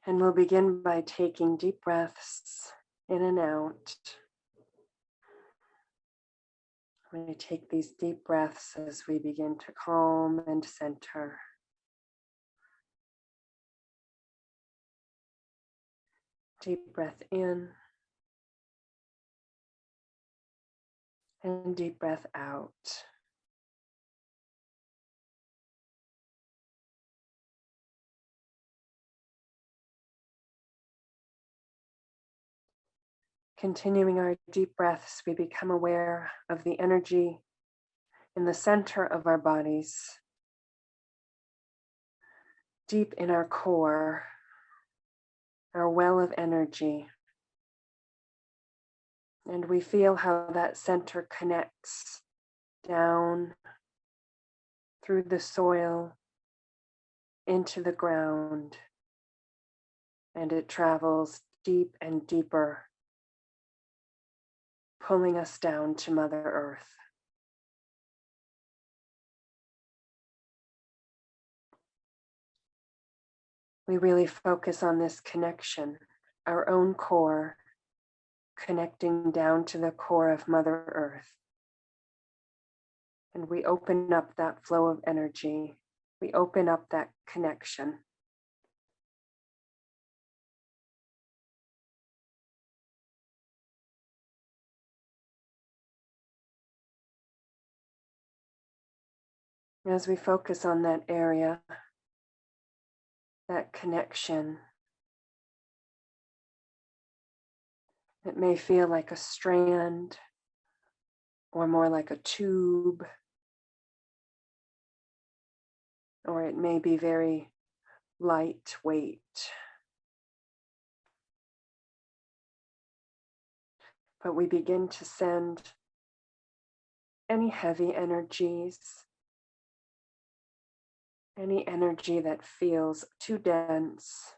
And we'll begin by taking deep breaths in and out. I'm going to take these deep breaths as we begin to calm and center. Deep breath in and deep breath out. Continuing our deep breaths, we become aware of the energy in the center of our bodies, deep in our core, our well of energy. And we feel how that center connects down through the soil into the ground, and it travels deep and deeper, pulling us down to Mother Earth. We really focus on this connection, our own core, connecting down to the core of Mother Earth. And we open up that flow of energy. We open up that connection. As we focus on that area, that connection, it may feel like a strand or more like a tube, or it may be very lightweight. But we begin to send any heavy energies, any energy that feels too dense,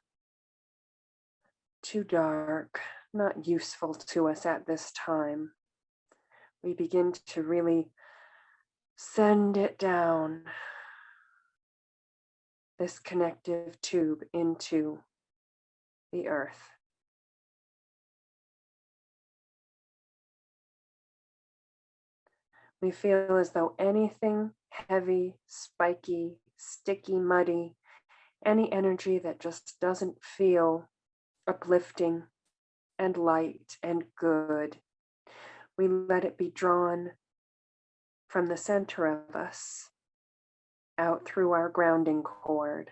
too dark, not useful to us at this time. We begin to really send it down this connective tube into the earth. We feel as though anything heavy, spiky, sticky, muddy, any energy that just doesn't feel uplifting and light and good, we let it be drawn from the center of us out through our grounding cord.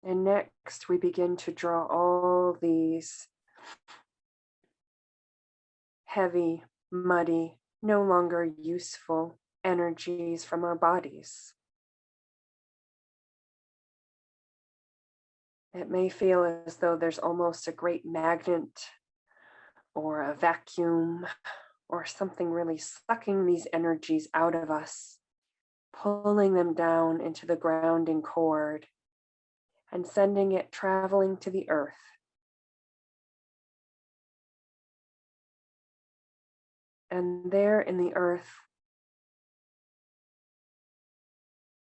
And next, we begin to draw all these heavy, muddy, no longer useful energies from our bodies. It may feel as though there's almost a great magnet or a vacuum or something really sucking these energies out of us, pulling them down into the grounding cord and sending it traveling to the earth. And there in the earth,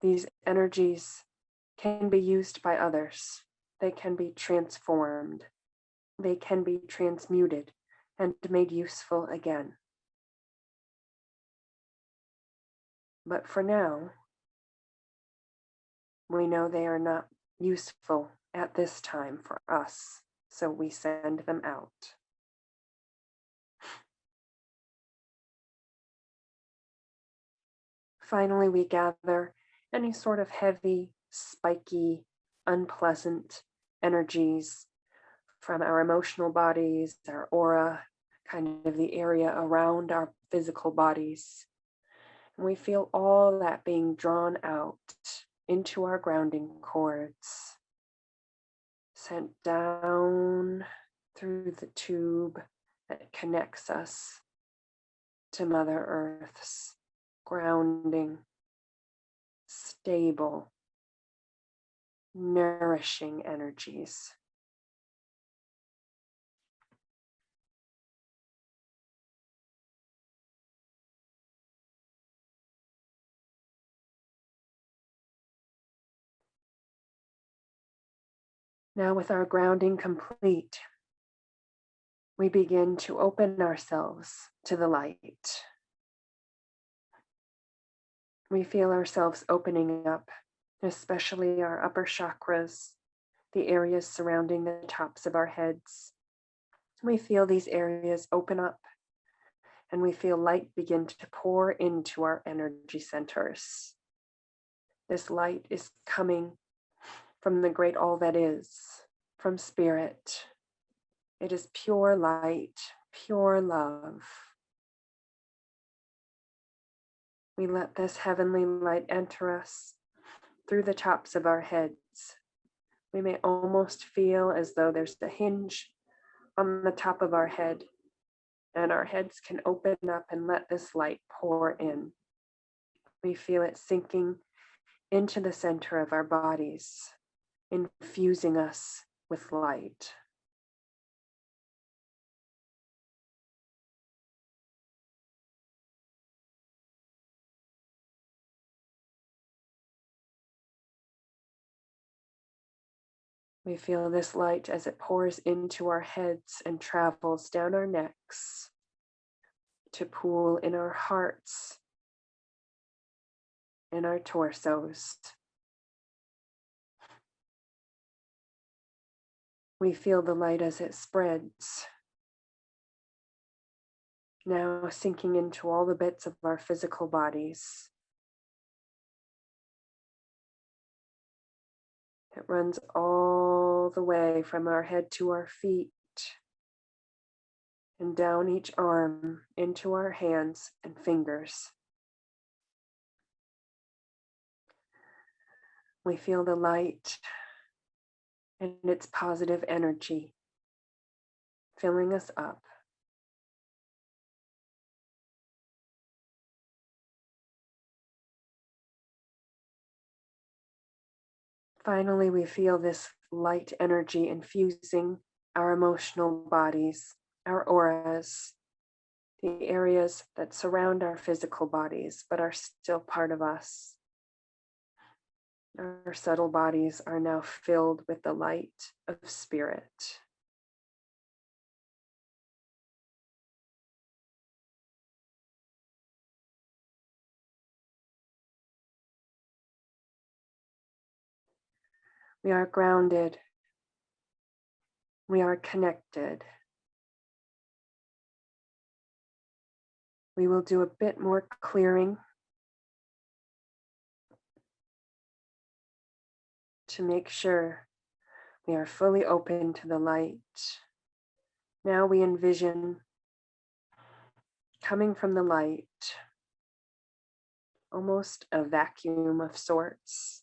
these energies can be used by others. They can be transformed. They can be transmuted and made useful again. But for now, we know they are not useful at this time for us, so we send them out. Finally, we gather any sort of heavy, spiky, unpleasant energies from our emotional bodies, our aura, kind of the area around our physical bodies. And we feel all that being drawn out into our grounding cords, sent down through the tube that connects us to Mother Earth's grounding, stable, nourishing energies. Now, with our grounding complete, we begin to open ourselves to the light. We feel ourselves opening up, especially our upper chakras, the areas surrounding the tops of our heads. We feel these areas open up, and we feel light begin to pour into our energy centers. This light is coming from the great all that is, from spirit. It is pure light, pure love. We let this heavenly light enter us through the tops of our heads. We may almost feel as though there's a hinge on the top of our head, and our heads can open up and let this light pour in. We feel it sinking into the center of our bodies, infusing us with light. We feel this light as it pours into our heads and travels down our necks to pool in our hearts, in our torsos. We feel the light as it spreads, now sinking into all the bits of our physical bodies. It runs all the way from our head to our feet and down each arm into our hands and fingers. We feel the light and its positive energy filling us up. Finally, we feel this light energy infusing our emotional bodies, our auras, the areas that surround our physical bodies but are still part of us. Our subtle bodies are now filled with the light of spirit. We are grounded. We are connected. We will do a bit more clearing to make sure we are fully open to the light. Now we envision coming from the light, almost a vacuum of sorts.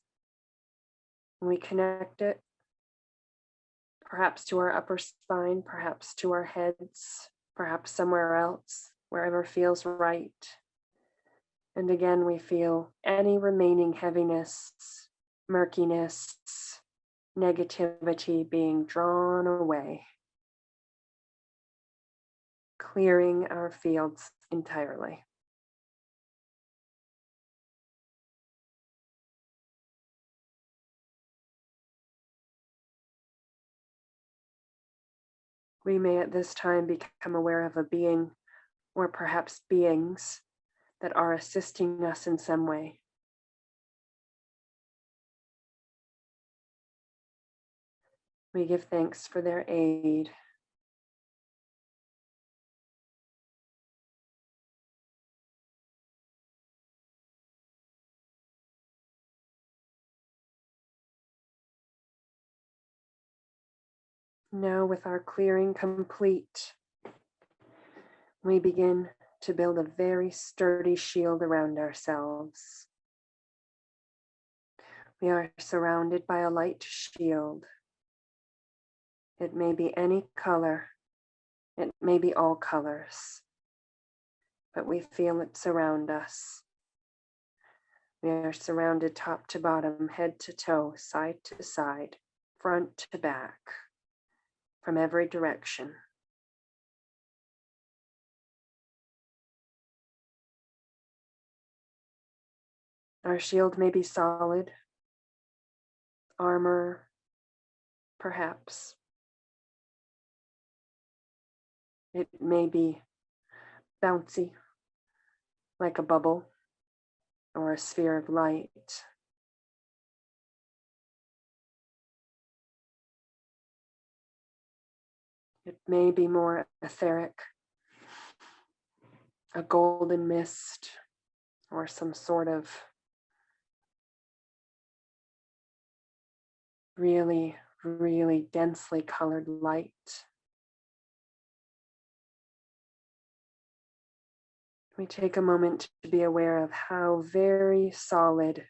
We connect it perhaps to our upper spine, perhaps to our heads, perhaps somewhere else, wherever feels right. And again, we feel any remaining heaviness, murkiness, negativity being drawn away, clearing our fields entirely. We may at this time become aware of a being or perhaps beings that are assisting us in some way. We give thanks for their aid. Now, with our clearing complete, we begin to build a very sturdy shield around ourselves. We are surrounded by a light shield. It may be any color, it may be all colors, but we feel it surround us. We are surrounded top to bottom, head to toe, side to side, front to back, from every direction. Our shield may be solid, armor, perhaps. It may be bouncy, like a bubble or a sphere of light. It may be more etheric, a golden mist, or some sort of really, really densely colored light. We take a moment to be aware of how very solid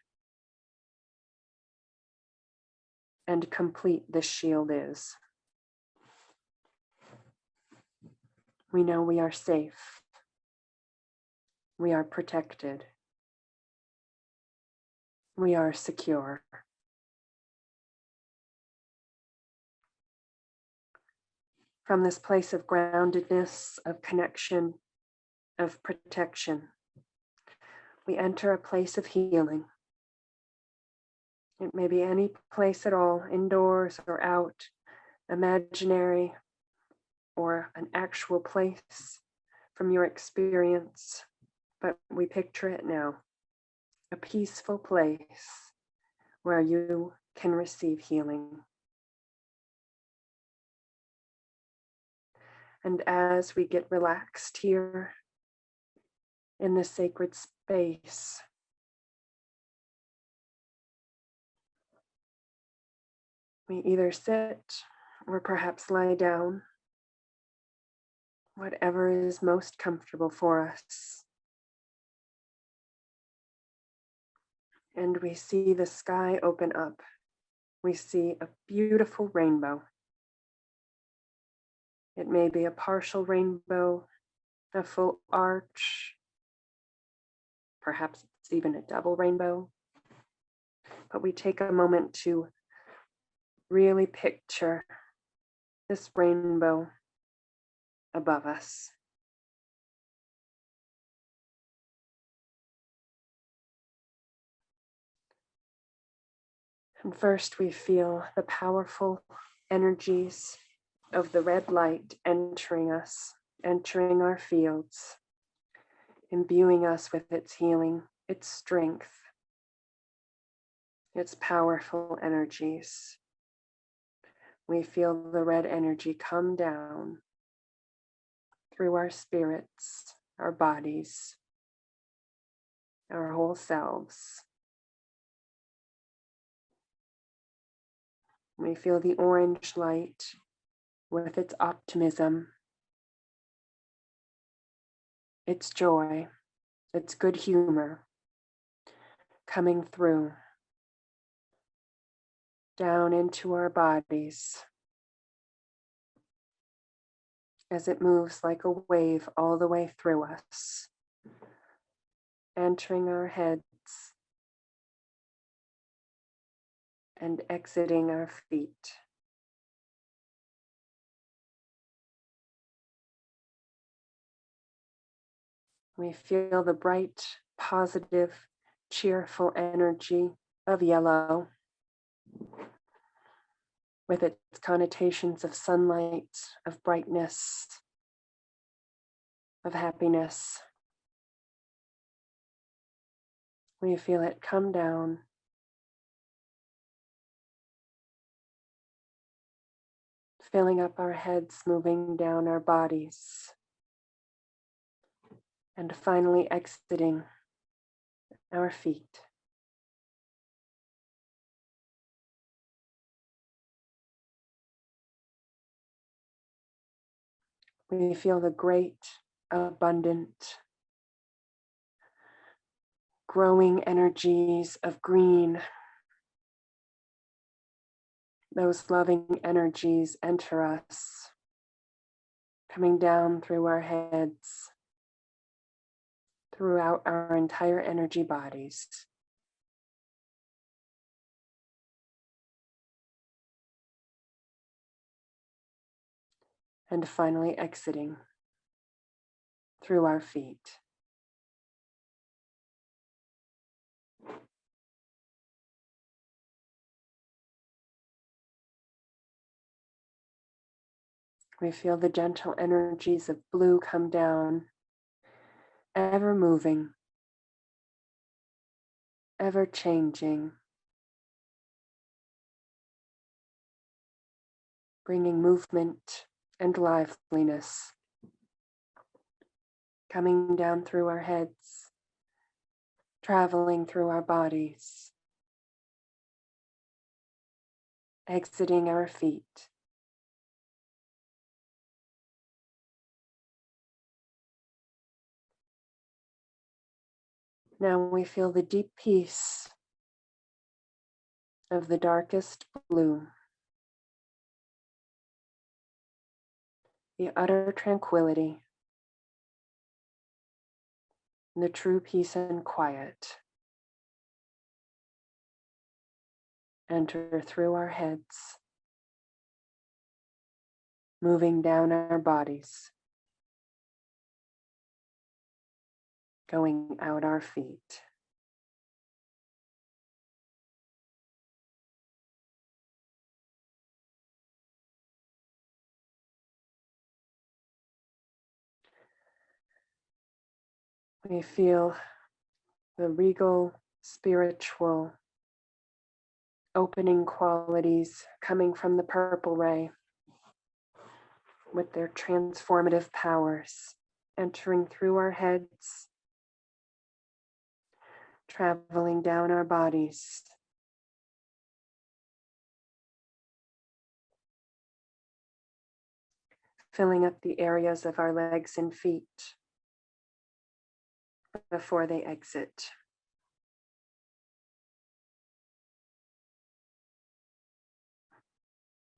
and complete this shield is. We know we are safe. We are protected. We are secure. From this place of groundedness, of connection, of protection, we enter a place of healing. It may be any place at all, indoors or out, imaginary or an actual place from your experience, but we picture it now, a peaceful place where you can receive healing. And as we get relaxed here in this sacred space, we either sit or perhaps lie down, whatever is most comfortable for us. And we see the sky open up. We see a beautiful rainbow. It may be a partial rainbow, a full arch, perhaps it's even a double rainbow. But we take a moment to really picture this rainbow above us. And first we feel the powerful energies of the red light entering us, entering our fields, imbuing us with its healing, its strength, its powerful energies. We feel the red energy come down through our spirits, our bodies, our whole selves. We feel the orange light with its optimism, its joy, its good humor coming through down into our bodies as it moves like a wave all the way through us, entering our heads and exiting our feet. We feel the bright, positive, cheerful energy of yellow with its connotations of sunlight, of brightness, of happiness. We feel it come down, filling up our heads, moving down our bodies, and finally exiting our feet. We feel the great, abundant, growing energies of green. Those loving energies enter us, coming down through our heads, throughout our entire energy bodies. And finally exiting through our feet. We feel the gentle energies of blue come down, ever moving, ever changing, bringing movement and liveliness, coming down through our heads, traveling through our bodies, exiting our feet. Now we feel the deep peace of the darkest blue, the utter tranquility, the true peace and quiet enter through our heads, moving down our bodies, going out our feet. We feel the regal, spiritual, opening qualities coming from the purple ray with their transformative powers entering through our heads, traveling down our bodies, filling up the areas of our legs and feet before they exit.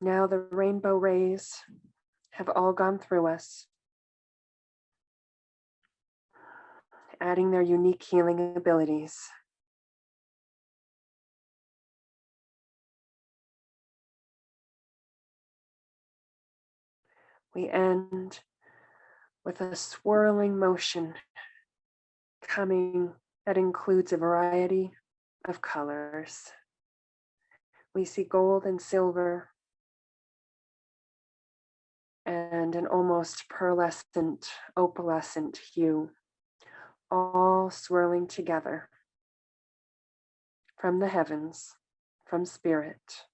Now the rainbow rays have all gone through us, adding their unique healing abilities. We end with a swirling motion coming that includes a variety of colors. We see gold and silver and an almost pearlescent, opalescent hue, all swirling together from the heavens, from spirit.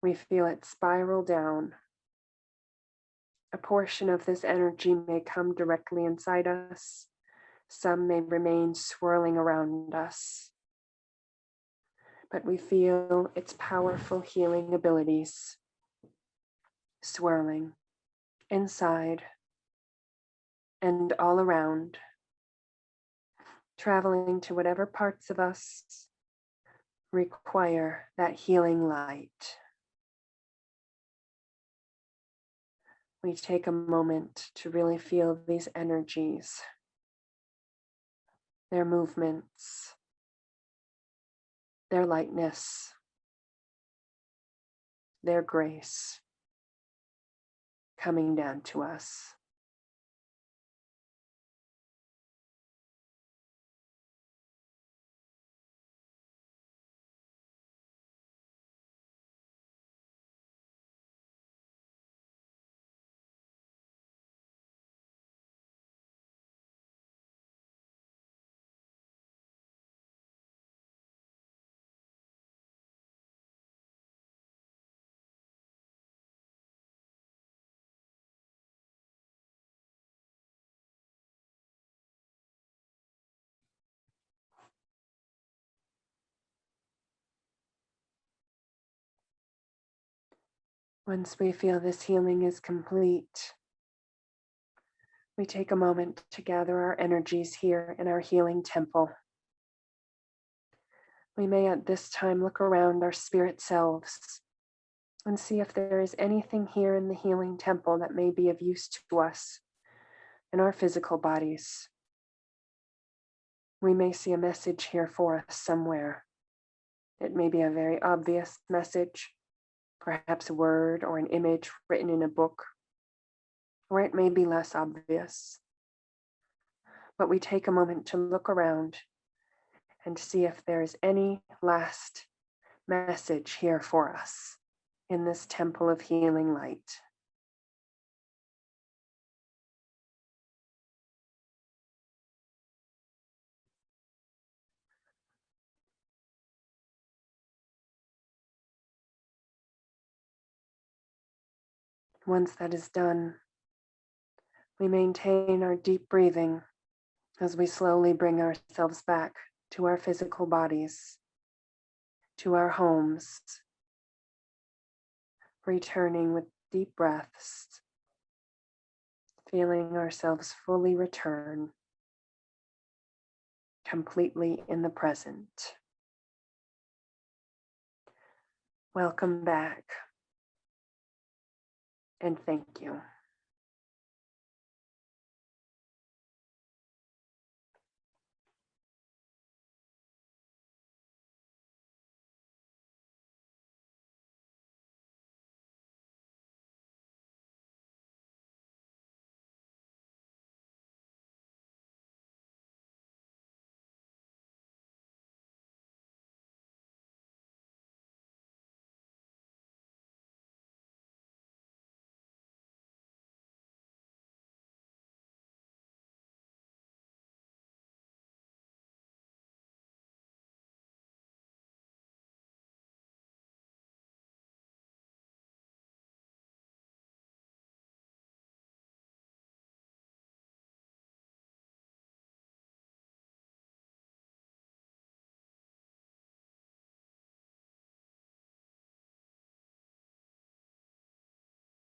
We feel it spiral down. A portion of this energy may come directly inside us. Some may remain swirling around us. But we feel its powerful healing abilities swirling inside and all around, traveling to whatever parts of us require that healing light. We take a moment to really feel these energies, their movements, their lightness, their grace coming down to us. Once we feel this healing is complete, we take a moment to gather our energies here in our healing temple. We may at this time look around our spirit selves and see if there is anything here in the healing temple that may be of use to us in our physical bodies. We may see a message here for us somewhere. It may be a very obvious message, perhaps a word or an image written in a book, or it may be less obvious. But we take a moment to look around and see if there is any last message here for us. in this temple of healing light. Once that is done, we maintain our deep breathing as we slowly bring ourselves back to our physical bodies, to our homes, returning with deep breaths, feeling ourselves fully return, completely in the present. Welcome back, and thank you.